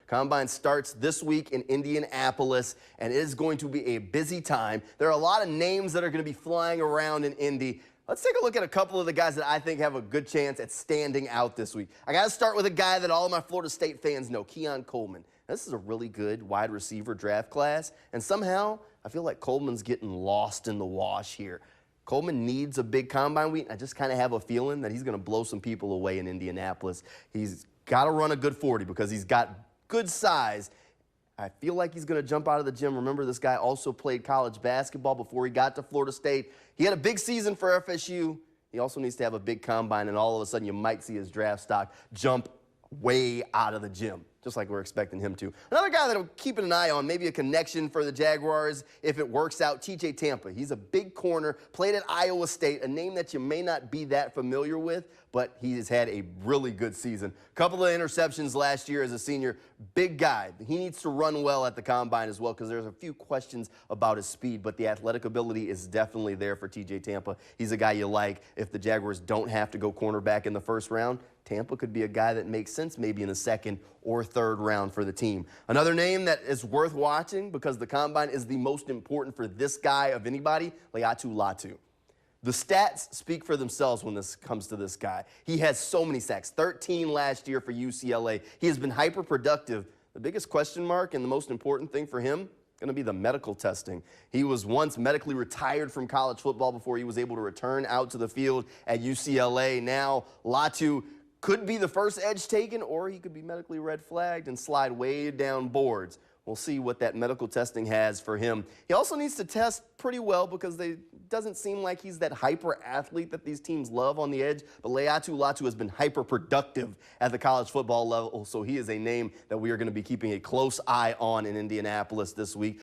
Combine starts this week in Indianapolis, and it is going to be a busy time. There are a lot of names that are going to be flying around in Indy. Let's take a look at a couple of the guys that I think have a good chance at standing out this week. I got to start with a guy that all of my Florida State fans know, Keon Coleman. This is a really good wide receiver draft class, and somehow I feel like Coleman's getting lost in the wash here. Coleman needs a big combine week. I just kind of have a feeling that he's going to blow some people away in Indianapolis. He's got to run a good 40 because he's got good size. I feel like he's going to jump out of the gym. Remember, this guy also played college basketball before he got to Florida State. He had a big season for FSU. He also needs to have a big combine, and all of a sudden you might see his draft stock jump way out of the gym, just like we're expecting him to. Another guy that I'm keeping an eye on, maybe a connection for the Jaguars if it works out, Tampa. He's a big corner, played at Iowa State, a name that you may not be that familiar with, but he has had a really good season. Couple of interceptions last year as a senior. Big guy. He needs to run well at the combine as well because there's a few questions about his speed, but the athletic ability is definitely there for Tampa. He's a guy you like. If the Jaguars don't have to go cornerback in the first round, Tampa could be a guy that makes sense maybe in the second or third round for the team. Another name that is worth watching because the combine is the most important for this guy of anybody, Latu Latu. The stats speak for themselves when this comes to this guy. He has so many sacks, 13 last year for UCLA. He has been hyper productive. The biggest question mark and the most important thing for him going to be the medical testing. He was once medically retired from college football before he was able to return out to the field at UCLA. Now, Latu could be the first edge taken, or he could be medically red flagged and slide way down boards. We'll see what that medical testing has for him. He also needs to test pretty well because it doesn't seem like he's that hyper athlete that these teams love on the edge. But Latu Latu has been hyper productive at the college football level, so he is a name that we are going to be keeping a close eye on in Indianapolis this week.